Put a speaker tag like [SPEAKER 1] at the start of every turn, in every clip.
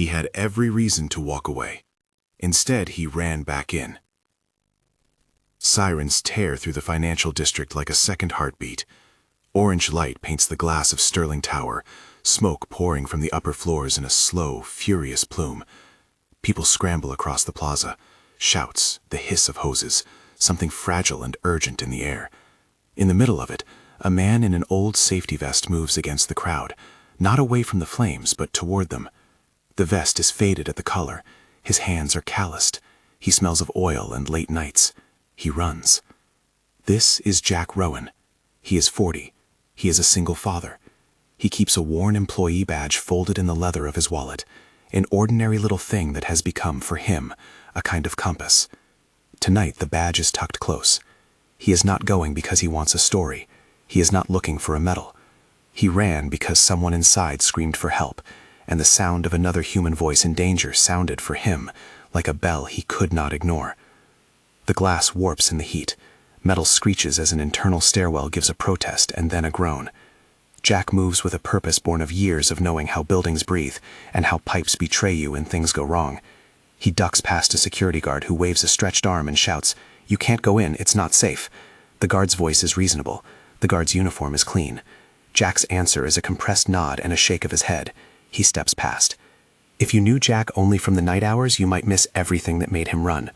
[SPEAKER 1] He had every reason to walk away. Instead, he ran back in. Sirens tear through the financial district like a second heartbeat. Orange light paints the glass of Sterling Tower, smoke pouring from the upper floors in a slow, furious plume. People scramble across the plaza. Shouts, the hiss of hoses, something fragile and urgent in the air. In the middle of it, a man in an old safety vest moves against the crowd, not away from the flames, but toward them. The vest is faded at the collar. His hands are calloused. He smells of oil and late nights. He runs. This is Jack Rowan. He is 40. He is a single father. He keeps a worn employee badge folded in the leather of his wallet, an ordinary little thing that has become, for him, a kind of compass. Tonight the badge is tucked close. He is not going because he wants a story. He is not looking for a medal. He ran because someone inside screamed for help, and the sound of another human voice in danger sounded for him like a bell he could not ignore. The glass warps in the heat. Metal screeches as an internal stairwell gives a protest and then a groan. Jack moves with a purpose born of years of knowing how buildings breathe and how pipes betray you when things go wrong. He ducks past a security guard who waves a stretched arm and shouts, "You can't go in, it's not safe." The guard's voice is reasonable. The guard's uniform is clean. Jack's answer is a compressed nod and a shake of his head. He steps past. If you knew Jack only from the night hours, you might miss everything that made him run.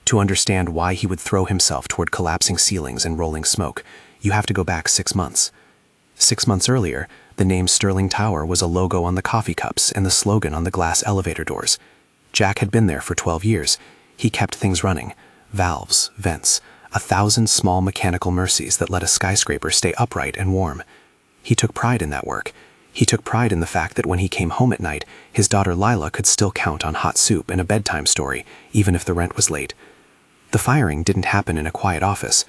[SPEAKER 1] To understand why he would throw himself toward collapsing ceilings and rolling smoke, you have to go back 6 months. 6 months earlier, the name Sterling Tower was a logo on the coffee cups and the slogan on the glass elevator doors. Jack had been there for 12 years. He kept things running. Valves, vents, 1,000 small mechanical mercies that let a skyscraper stay upright and warm. He took pride in that work. He took pride in the fact that when he came home at night, his daughter Lila could still count on hot soup and a bedtime story, even if the rent was late. The firing didn't happen in a quiet office.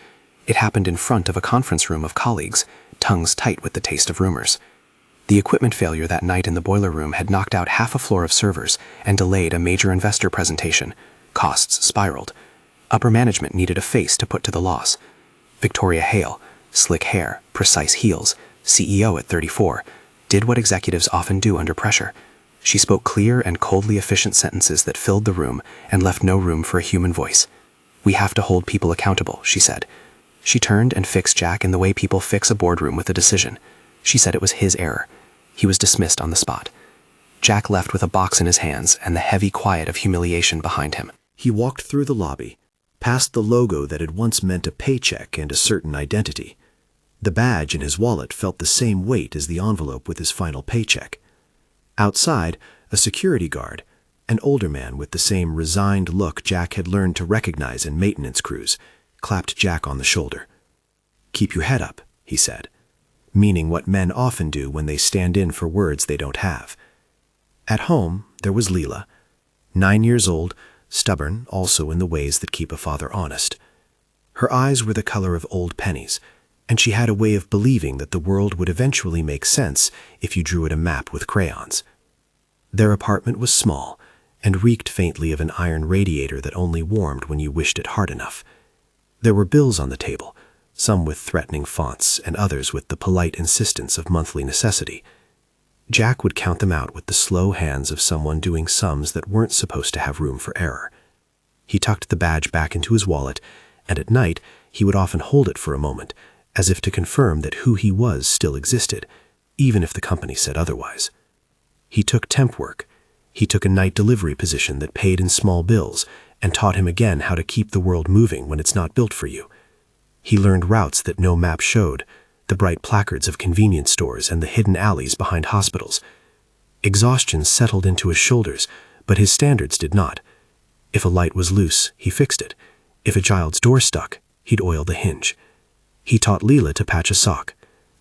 [SPEAKER 1] It happened in front of a conference room of colleagues, tongues tight with the taste of rumors. The equipment failure that night in the boiler room had knocked out half a floor of servers and delayed a major investor presentation. Costs spiraled. Upper management needed a face to put to the loss. Victoria Hale, slick hair, precise heels, CEO at 34, did what executives often do under pressure. She spoke clear and coldly efficient sentences that filled the room and left no room for a human voice. "We have to hold people accountable," she said. She turned and fixed Jack in the way people fix a boardroom with a decision. She said it was his error. He was dismissed on the spot. Jack left with a box in his hands and the heavy quiet of humiliation behind him.
[SPEAKER 2] He walked through the lobby, past the logo that had once meant a paycheck and a certain identity. The badge in his wallet felt the same weight as the envelope with his final paycheck. Outside, a security guard, an older man with the same resigned look Jack had learned to recognize in maintenance crews, clapped Jack on the shoulder. "Keep your head up," he said, meaning what men often do when they stand in for words they don't have. At home, there was Leela, 9 years old, stubborn also in the ways that keep a father honest. Her eyes were the color of old pennies, and she had a way of believing that the world would eventually make sense if you drew it a map with crayons. Their apartment was small and reeked faintly of an iron radiator that only warmed when you wished it hard enough. There were bills on the table, some with threatening fonts and others with the polite insistence of monthly necessity. Jack would count them out with the slow hands of someone doing sums that weren't supposed to have room for error. He tucked the badge back into his wallet, and at night he would often hold it for a moment, as if to confirm that who he was still existed, even if the company said otherwise. He took temp work. He took a night delivery position that paid in small bills and taught him again how to keep the world moving when it's not built for you. He learned routes that no map showed, the bright placards of convenience stores and the hidden alleys behind hospitals. Exhaustion settled into his shoulders, but his standards did not. If a light was loose, he fixed it. If a child's door stuck, he'd oil the hinge. He taught Leela to patch a sock,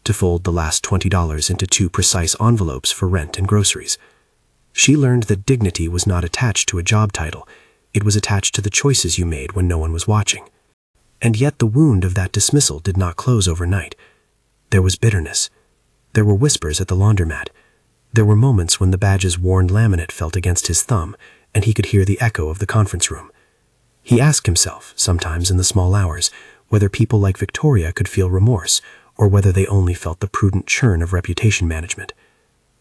[SPEAKER 2] to fold the last $20 into 2 precise envelopes for rent and groceries. She learned that dignity was not attached to a job title. It was attached to the choices you made when no one was watching. And yet the wound of that dismissal did not close overnight. There was bitterness. There were whispers at the laundromat. There were moments when the badge's worn laminate felt against his thumb, and he could hear the echo of the conference room. He asked himself, sometimes in the small hours, whether people like Victoria could feel remorse, or whether they only felt the prudent churn of reputation management.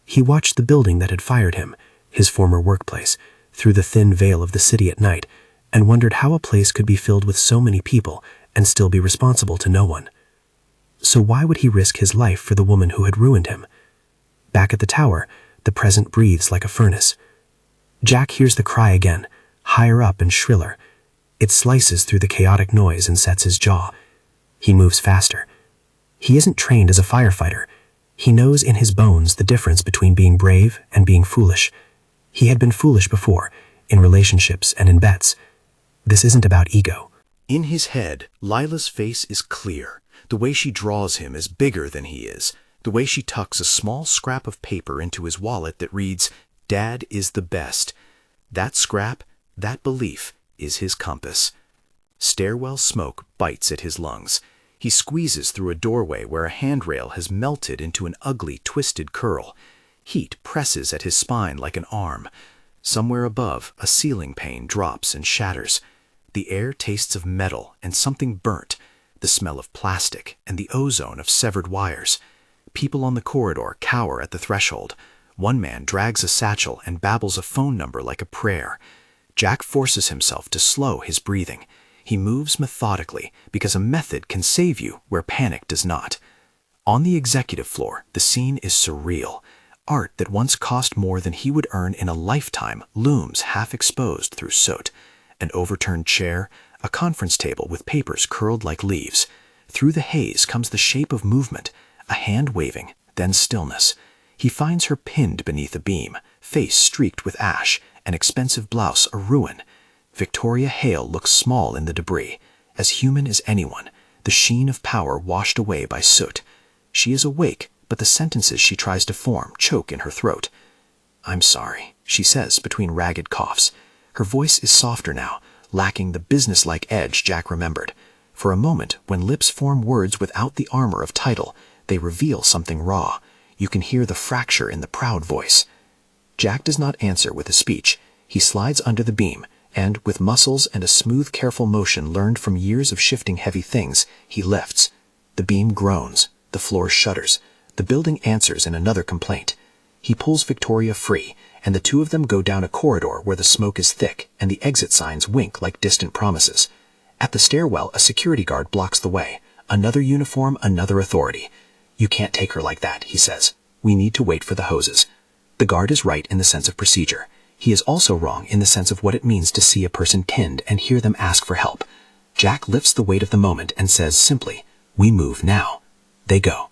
[SPEAKER 2] He watched the building that had fired him, his former workplace, through the thin veil of the city at night, and wondered how a place could be filled with so many people and still be responsible to no one. So why would he risk his life for the woman who had ruined him? Back at the tower, the present breathes like a furnace. Jack hears the cry again, higher up and shriller. It slices through the chaotic noise and sets his jaw. He moves faster. He isn't trained as a firefighter. He knows in his bones the difference between being brave and being foolish. He had been foolish before, in relationships and in bets. This isn't about ego.
[SPEAKER 3] In his head, Lila's face is clear. The way she draws him is bigger than he is. The way she tucks a small scrap of paper into his wallet that reads, "Dad is the best." That scrap, that belief, is his compass. Stairwell smoke bites at his lungs. He squeezes through a doorway where a handrail has melted into an ugly, twisted curl. Heat presses at his spine like an arm. Somewhere above, a ceiling pane drops and shatters. The air tastes of metal and something burnt, the smell of plastic and the ozone of severed wires. People on the corridor cower at the threshold. One man drags a satchel and babbles a phone number like a prayer. Jack forces himself to slow his breathing. He moves methodically because a method can save you where panic does not. On the executive floor, the scene is surreal. Art that once cost more than he would earn in a lifetime looms half-exposed through soot. An overturned chair, a conference table with papers curled like leaves. Through the haze comes the shape of movement, a hand waving, then stillness. He finds her pinned beneath a beam, face streaked with ash, an expensive blouse a ruin. Victoria Hale looks small in the debris, as human as anyone, the sheen of power washed away by soot. She is awake, but the sentences she tries to form choke in her throat. "I'm sorry," she says between ragged coughs. Her voice is softer now, lacking the businesslike edge Jack remembered. For a moment, when lips form words without the armor of title, they reveal something raw. You can hear the fracture in the proud voice. Jack does not answer with a speech. He slides under the beam, and, with muscles and a smooth, careful motion learned from years of shifting heavy things, he lifts. The beam groans. The floor shudders. The building answers in another complaint. He pulls Victoria free, and the two of them go down a corridor where the smoke is thick and the exit signs wink like distant promises. At the stairwell, a security guard blocks the way. Another uniform, another authority. "You can't take her like that," he says. "We need to wait for the hoses." The guard is right in the sense of procedure. He is also wrong in the sense of what it means to see a person pinned and hear them ask for help. Jack lifts the weight of the moment and says simply, "We move now." They go.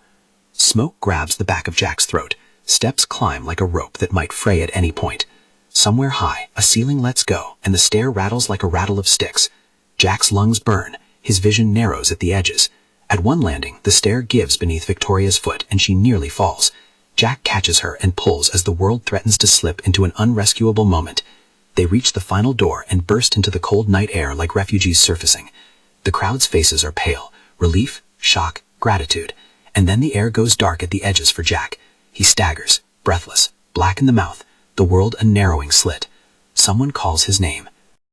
[SPEAKER 3] Smoke grabs the back of Jack's throat. Steps climb like a rope that might fray at any point. Somewhere high, a ceiling lets go, and the stair rattles like a rattle of sticks. Jack's lungs burn. His vision narrows at the edges. At one landing, the stair gives beneath Victoria's foot, and she nearly falls. Jack catches her and pulls as the world threatens to slip into an unrescuable moment. They reach the final door and burst into the cold night air like refugees surfacing. The crowd's faces are pale. Relief, shock, gratitude. And then the air goes dark at the edges for Jack. He staggers, breathless, black in the mouth, the world a narrowing slit. Someone calls his name.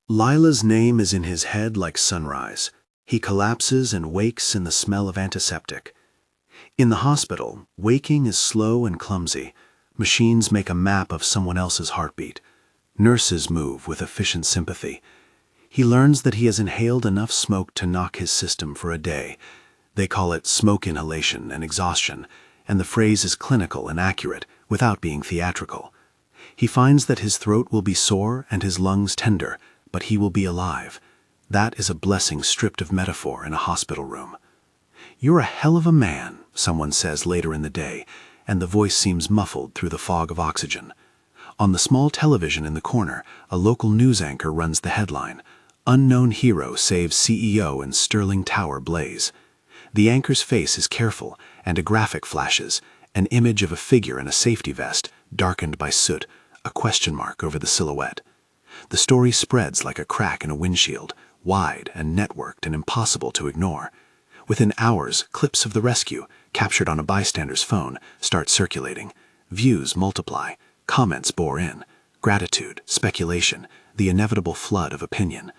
[SPEAKER 2] Lila's name is in his head like sunrise. He collapses and wakes in the smell of antiseptic. In the hospital, waking is slow and clumsy. Machines make a map of someone else's heartbeat. Nurses move with efficient sympathy. He learns that he has inhaled enough smoke to knock his system for a day. They call it smoke inhalation and exhaustion, and the phrase is clinical and accurate without being theatrical. He finds that his throat will be sore and his lungs tender, but he will be alive. That is a blessing stripped of metaphor in a hospital room. "You're a hell of a man," someone says later in the day, and the voice seems muffled through the fog of oxygen. On the small television in the corner, a local news anchor runs the headline, "Unknown Hero Saves CEO in Sterling Tower Blaze." The anchor's face is careful, and a graphic flashes, an image of a figure in a safety vest, darkened by soot, a question mark over the silhouette. The story spreads like a crack in a windshield, wide and networked and impossible to ignore. Within hours, clips of the rescue, captured on a bystander's phone, start circulating. Views multiply, comments bore in, gratitude, speculation, the inevitable flood of opinion.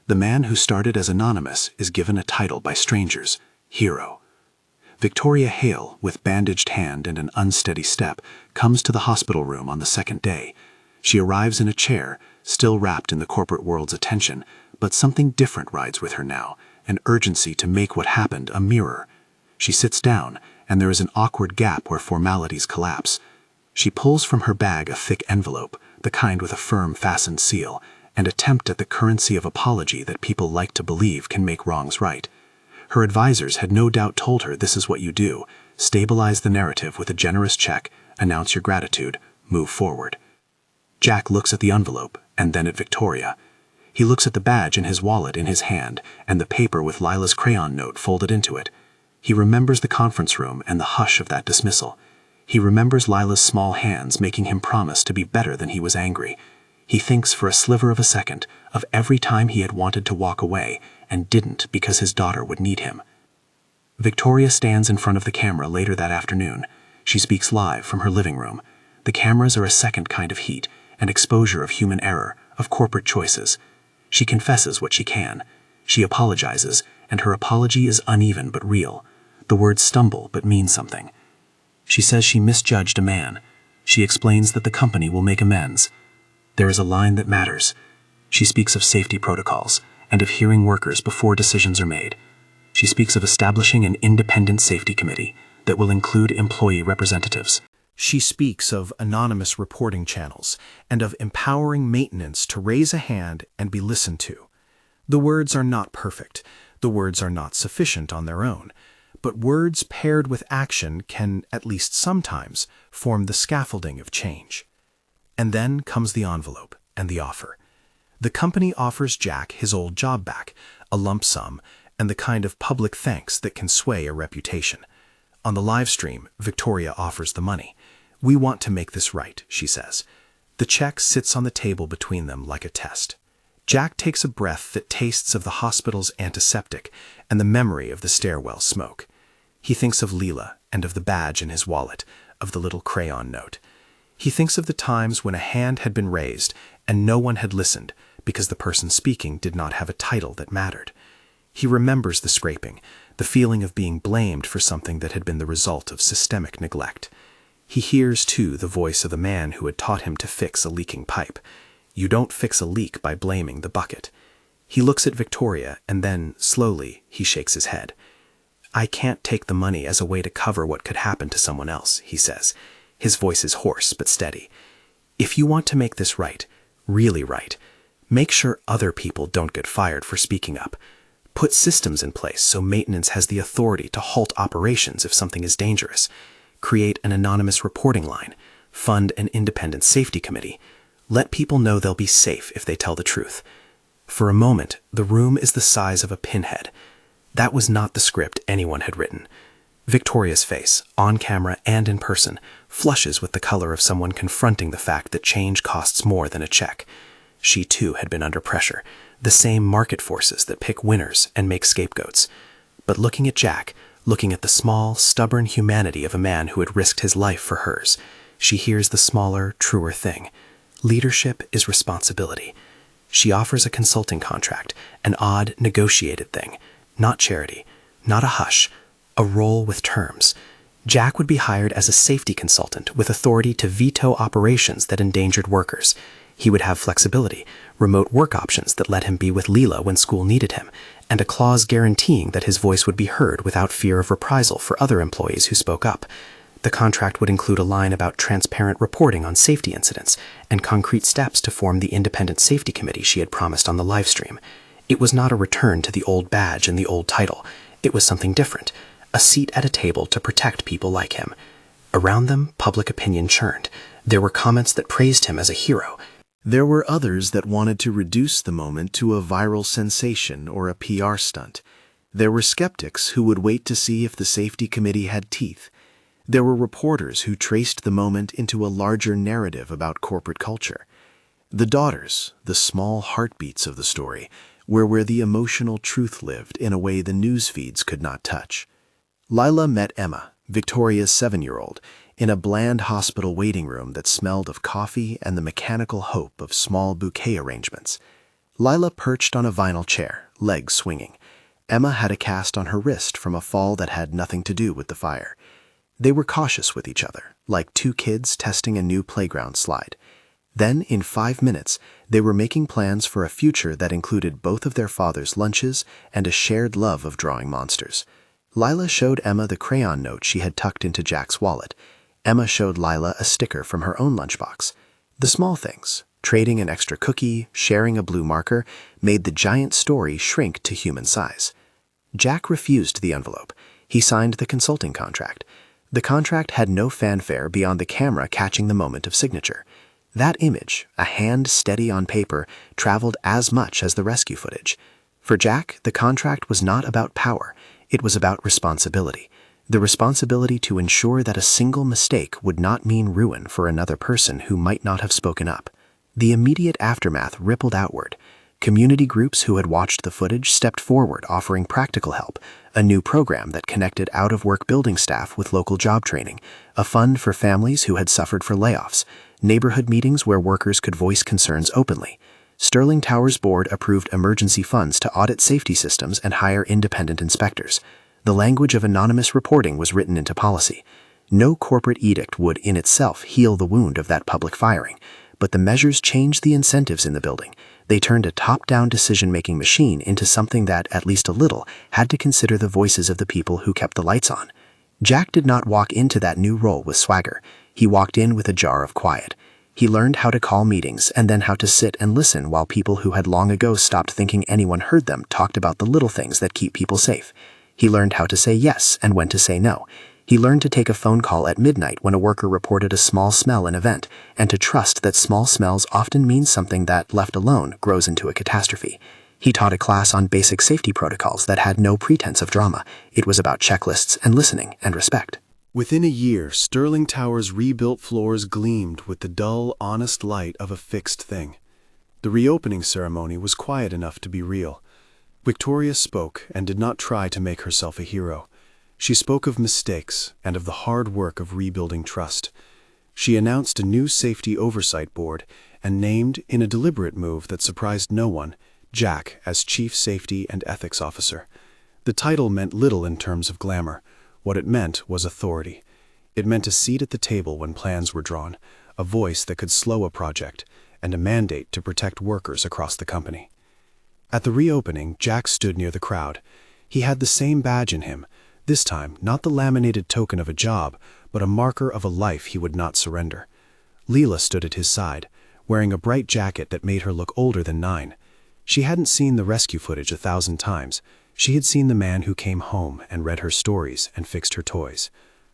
[SPEAKER 2] The man who started as anonymous is given a title by strangers, hero. Victoria Hale, with bandaged hand and an unsteady step, comes to the hospital room on the second day.
[SPEAKER 1] She arrives in a chair, still wrapped in the corporate world's attention, but something different rides with her now, an urgency to make what happened a mirror. She sits down, and there is an awkward gap where formalities collapse. She pulls from her bag a thick envelope, the kind with a firm fastened seal, and attempt at the currency of apology that people like to believe can make wrongs right. Her advisors had no doubt told her this is what you do: stabilize the narrative with a generous check, announce your gratitude, move forward. Jack looks at the envelope, and then at Victoria. He looks at the badge in his wallet in his hand, and the paper with Lila's crayon note folded into it. He remembers the conference room and the hush of that dismissal. He remembers Lila's small hands making him promise to be better than he was angry. He thinks for a sliver of a second of every time he had wanted to walk away and didn't because his daughter would need him. Victoria stands in front of the camera later that afternoon. She speaks live from her living room. The cameras are a second kind of heat, an exposure of human error, of corporate choices. She confesses what she can. She apologizes, and her apology is uneven but real. The words stumble but mean something. She says she misjudged a man. She explains that the company will make amends. There is a line that matters. She speaks of safety protocols and of hearing workers before decisions are made. She speaks of establishing an independent safety committee that will include employee representatives.
[SPEAKER 3] She speaks of anonymous reporting channels and of empowering maintenance to raise a hand and be listened to. The words are not perfect. The words are not sufficient on their own. But words paired with action can, at least sometimes, form the scaffolding of change. And then comes the envelope and the offer. The company offers Jack his old job back, a lump sum, and the kind of public thanks that can sway a reputation. On the live stream, Victoria offers the money. "We want to make this right," she says. The check sits on the table between them like a test. Jack takes a breath that tastes of the hospital's antiseptic and the memory of the stairwell smoke. He thinks of Leela and of the badge in his wallet, of the little crayon note. He thinks of the times when a hand had been raised and no one had listened because the person speaking did not have a title that mattered. He remembers the scraping, the feeling of being blamed for something that had been the result of systemic neglect. He hears, too, the voice of the man who had taught him to fix a leaking pipe. You don't fix a leak by blaming the bucket. He looks at Victoria, and then, slowly, he shakes his head. "I can't take the money as a way to cover what could happen to someone else," he says. His voice is hoarse but steady. "If you want to make this right, really right, make sure other people don't get fired for speaking up. Put systems in place so maintenance has the authority to halt operations if something is dangerous. Create an anonymous reporting line. Fund an independent safety committee. Let people know they'll be safe if they tell the truth." For a moment, the room is the size of a pinhead. That was not the script anyone had written. Victoria's face, on camera and in person, flushes with the color of someone confronting the fact that change costs more than a check. She too had been under pressure, the same market forces that pick winners and make scapegoats. But looking at Jack, looking at the small, stubborn humanity of a man who had risked his life for hers, she hears the smaller, truer thing. Leadership is responsibility. She offers a consulting contract, an odd, negotiated thing. Not charity, not a hush, a role with terms. Jack would be hired as a safety consultant with authority to veto operations that endangered workers. He would have flexibility, remote work options that let him be with Leela when school needed him, and a clause guaranteeing that his voice would be heard without fear of reprisal for other employees who spoke up. The contract would include a line about transparent reporting on safety incidents and concrete steps to form the independent safety committee she had promised on the live stream. It was not a return to the old badge and the old title. It was something different, a seat at a table to protect people like him. Around them, public opinion churned. There were comments that praised him as a hero.
[SPEAKER 2] There were others that wanted to reduce the moment to a viral sensation or a PR stunt. There were skeptics who would wait to see if the safety committee had teeth. There were reporters who traced the moment into a larger narrative about corporate culture. The daughters, the small heartbeats of the story, were where the emotional truth lived in a way the news feeds could not touch. Lila met Emma, Victoria's 7-year-old, in a bland hospital waiting room that smelled of coffee and the mechanical hope of small bouquet arrangements. Lila perched on a vinyl chair, legs swinging. Emma had a cast on her wrist from a fall that had nothing to do with the fire. They were cautious with each other, like two kids testing a new playground slide. Then, in 5 minutes, they were making plans for a future that included both of their father's lunches and a shared love of drawing monsters. Lila showed Emma the crayon note she had tucked into Jack's wallet. Emma showed Lila a sticker from her own lunchbox. The small things, trading an extra cookie, sharing a blue marker, made the giant story shrink to human size. Jack refused the envelope. He signed the consulting contract. The contract had no fanfare beyond the camera catching the moment of signature. That image, a hand steady on paper, traveled as much as the rescue footage. For Jack, the contract was not about power. It was about responsibility. The responsibility to ensure that a single mistake would not mean ruin for another person who might not have spoken up. The immediate aftermath rippled outward. Community groups who had watched the footage stepped forward offering practical help, a new program that connected out-of-work building staff with local job training, a fund for families who had suffered for layoffs, neighborhood meetings where workers could voice concerns openly. Sterling Towers Board approved emergency funds to audit safety systems and hire independent inspectors. The language of anonymous reporting was written into policy. No corporate edict would, in itself, heal the wound of that public firing, but the measures changed the incentives in the building. They turned a top-down decision-making machine into something that, at least a little, had to consider the voices of the people who kept the lights on. Jack did not walk into that new role with swagger. He walked in with a jar of quiet. He learned how to call meetings and then how to sit and listen while people who had long ago stopped thinking anyone heard them talked about the little things that keep people safe. He learned how to say yes and when to say no. He learned to take a phone call at midnight when a worker reported a small smell in a vent, and to trust that small smells often mean something that, left alone, grows into a catastrophe. He taught a class on basic safety protocols that had no pretense of drama. It was about checklists and listening and respect.
[SPEAKER 3] Within a year, Sterling Towers' rebuilt floors gleamed with the dull, honest light of a fixed thing. The reopening ceremony was quiet enough to be real. Victoria spoke and did not try to make herself a hero. She spoke of mistakes and of the hard work of rebuilding trust. She announced a new safety oversight board and named, in a deliberate move that surprised no one, Jack as Chief Safety and Ethics Officer. The title meant little in terms of glamour. What it meant was authority. It meant a seat at the table when plans were drawn, a voice that could slow a project, and a mandate to protect workers across the company. At the reopening, Jack stood near the crowd. He had the same badge in him, this time not the laminated token of a job, but a marker of a life he would not surrender. Leela stood at his side, wearing a bright jacket that made her look older than 9. She hadn't seen the rescue footage 1,000 times. She had seen the man who came home and read her stories and fixed her toys.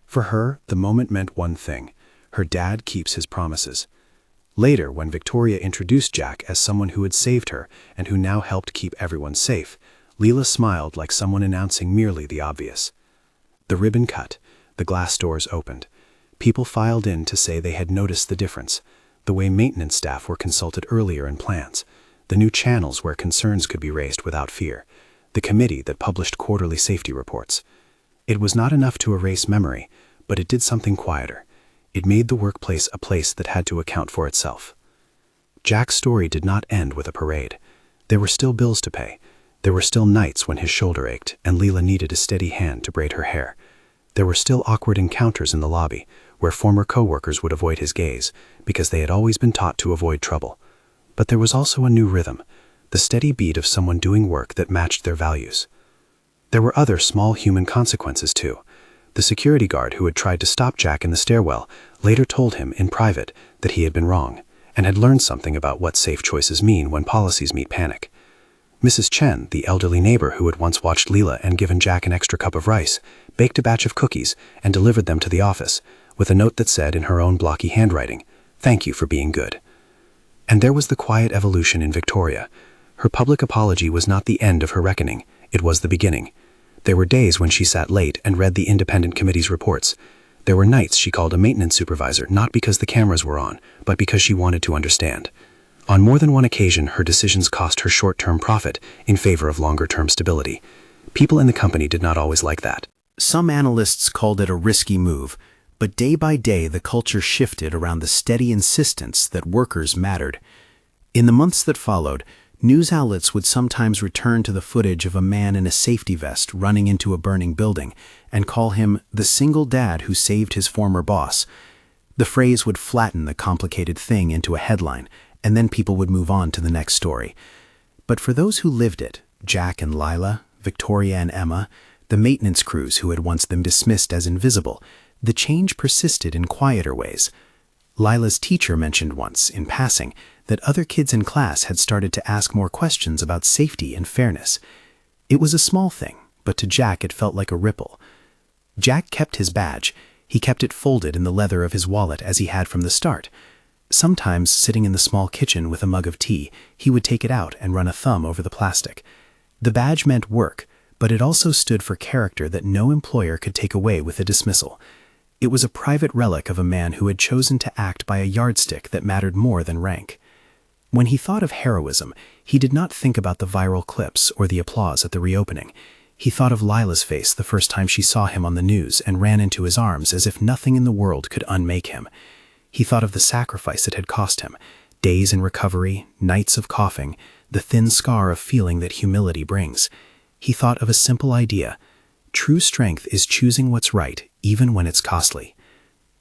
[SPEAKER 3] For her, the moment meant one thing: her dad keeps his promises. Later, when Victoria introduced Jack as someone who had saved her and who now helped keep everyone safe, Leela smiled like someone announcing merely the obvious. The ribbon cut, the glass doors opened. People filed in to say they had noticed the difference, the way maintenance staff were consulted earlier in plans, the new channels where concerns could be raised without fear, the committee that published quarterly safety reports. It was not enough to erase memory, but it did something quieter. It made the workplace a place that had to account for itself. Jack's story did not end with a parade. There were still bills to pay. There were still nights when his shoulder ached and Leela needed a steady hand to braid her hair. There were still awkward encounters in the lobby, where former co-workers would avoid his gaze, because they had always been taught to avoid trouble. But there was also a new rhythm, the steady beat of someone doing work that matched their values. There were other small human consequences too. The security guard who had tried to stop Jack in the stairwell later told him, in private, that he had been wrong, and had learned something about what safe choices mean when policies meet panic. Mrs. Chen, the elderly neighbor who had once watched Leela and given Jack an extra cup of rice, baked a batch of cookies and delivered them to the office, with a note that said in her own blocky handwriting, "Thank you for being good." And there was the quiet evolution in Victoria. Her public apology was not the end of her reckoning, it was the beginning. There were days when she sat late and read the independent committee's reports. There were nights she called a maintenance supervisor not because the cameras were on, but because she wanted to understand. On more than one occasion, her decisions cost her short-term profit in favor of longer-term stability. People in the company did not always like that.
[SPEAKER 2] Some analysts called it a risky move, but day by day the culture shifted around the steady insistence that workers mattered. In the months that followed, news outlets would sometimes return to the footage of a man in a safety vest running into a burning building and call him the single dad who saved his former boss. The phrase would flatten the complicated thing into a headline, and then people would move on to the next story. But for those who lived it, Jack and Lila, Victoria and Emma, the maintenance crews who had once been dismissed as invisible, the change persisted in quieter ways. Lila's teacher mentioned once, in passing, that other kids in class had started to ask more questions about safety and fairness. It was a small thing, but to Jack it felt like a ripple. Jack kept his badge. He kept it folded in the leather of his wallet as he had from the start. Sometimes, sitting in the small kitchen with a mug of tea, he would take it out and run a thumb over the plastic. The badge meant work, but it also stood for character that no employer could take away with a dismissal. It was a private relic of a man who had chosen to act by a yardstick that mattered more than rank. When he thought of heroism, he did not think about the viral clips or the applause at the reopening. He thought of Lila's face the first time she saw him on the news and ran into his arms as if nothing in the world could unmake him. He thought of the sacrifice it had cost him, days in recovery, nights of coughing, the thin scar of feeling that humility brings. He thought of a simple idea. True strength is choosing what's right, even when it's costly.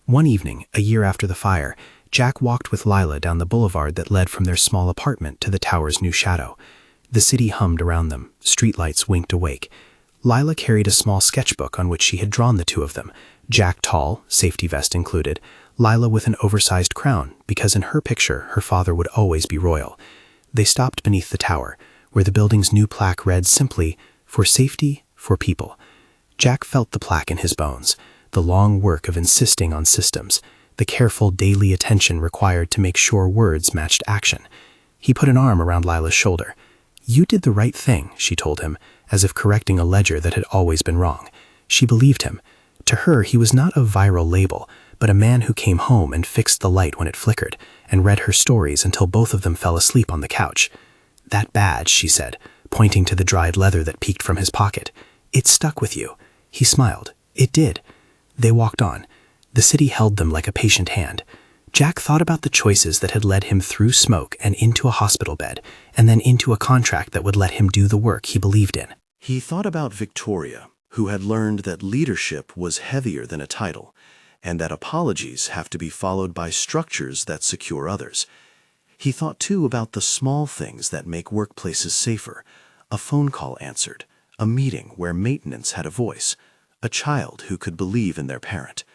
[SPEAKER 2] One evening, a year after the fire, Jack walked with Lila down the boulevard that led from their small apartment to the tower's new shadow. The city hummed around them, streetlights winked awake. Lila carried a small sketchbook on which she had drawn the two of them, Jack tall, safety vest included, Lila with an oversized crown, because in her picture her father would always be royal. They stopped beneath the tower, where the building's new plaque read simply, "For safety, for people." Jack felt the plaque in his bones, the long work of insisting on systems, the careful daily attention required to make sure words matched action. He put an arm around Lila's shoulder. "You did the right thing," she told him, as if correcting a ledger that had always been wrong. She believed him. To her, he was not a viral label, but a man who came home and fixed the light when it flickered, and read her stories until both of them fell asleep on the couch. "That badge," she said, pointing to the dried leather that peeked from his pocket. "It stuck with you." He smiled. "It did." They walked on. The city held them like a patient hand. Jack thought about the choices that had led him through smoke and into a hospital bed, and then into a contract that would let him do the work he believed in.
[SPEAKER 3] He thought about Victoria, who had learned that leadership was heavier than a title, and that apologies have to be followed by structures that secure others. He thought too about the small things that make workplaces safer: a phone call answered, a meeting where maintenance had a voice, a child who could believe in their parent.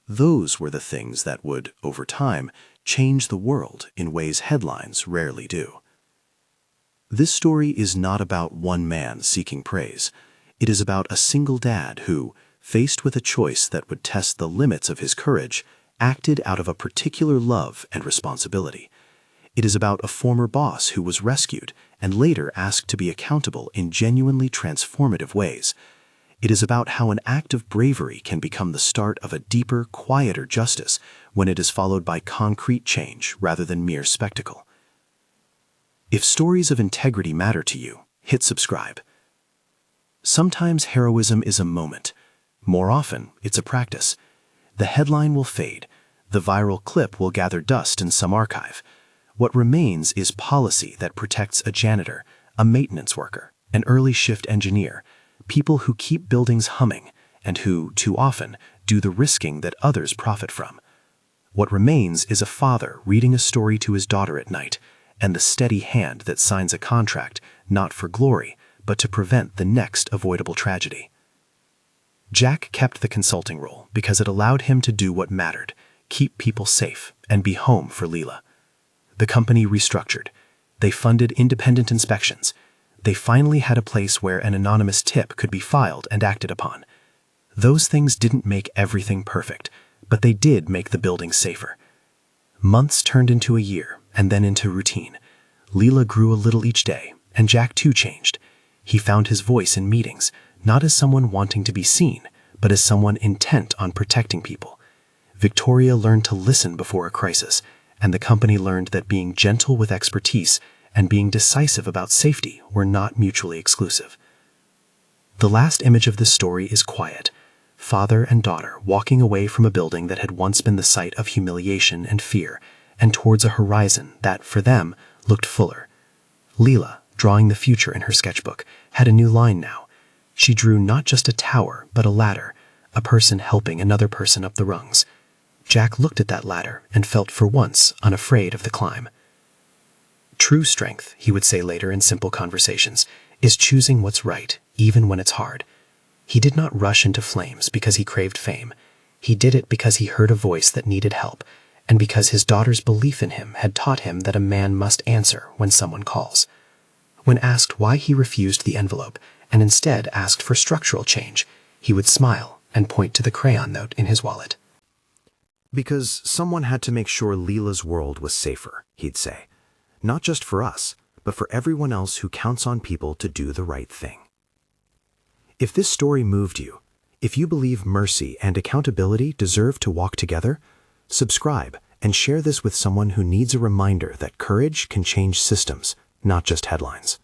[SPEAKER 3] Those were the things that would, over time, change the world in ways headlines rarely do. This story is not about one man seeking praise. It is about a single dad who, faced with a choice that would test the limits of his courage, acted out of a particular love and responsibility. It is about a former boss who was rescued and later asked to be accountable in genuinely transformative ways. It is about how an act of bravery can become the start of a deeper, quieter justice when it is followed by concrete change rather than mere spectacle. If stories of integrity matter to you, hit subscribe. Sometimes heroism is a moment. More often, it's a practice. The headline will fade. The viral clip will gather dust in some archive. What remains is policy that protects a janitor, a maintenance worker, an early shift engineer, people who keep buildings humming and who, too often, do the risking that others profit from. What remains is a father reading a story to his daughter at night, and the steady hand that signs a contract not for glory, but to prevent the next avoidable tragedy. Jack kept the consulting role because it allowed him to do what mattered: keep people safe and be home for Lila. The company restructured. They funded independent inspections. They finally had a place where an anonymous tip could be filed and acted upon. Those things didn't make everything perfect, but they did make the building safer. Months turned into a year, and then into routine. Lila grew a little each day, and Jack too changed. He found his voice in meetings, not as someone wanting to be seen, but as someone intent on protecting people. Victoria learned to listen before a crisis, and the company learned that being gentle with expertise and being decisive about safety were not mutually exclusive. The last image of this story is quiet. Father and daughter walking away from a building that had once been the site of humiliation and fear, and towards a horizon that, for them, looked fuller. Lila, drawing the future in her sketchbook, had a new line now. She drew not just a tower, but a ladder, a person helping another person up the rungs.
[SPEAKER 2] Jack looked at that ladder and felt for once unafraid of the climb. True strength, he would say later in simple conversations, is choosing what's right, even when it's hard. He did not rush into flames because he craved fame. He did it because he heard a voice that needed help, and because his daughter's belief in him had taught him that a man must answer when someone calls. When asked why he refused the envelope and instead asked for structural change, he would smile and point to the crayon note in his wallet.
[SPEAKER 3] Because someone had to make sure Leela's world was safer, he'd say. Not just for us, but for everyone else who counts on people to do the right thing. If this story moved you, if you believe mercy and accountability deserve to walk together, subscribe and share this with someone who needs a reminder that courage can change systems, not just headlines.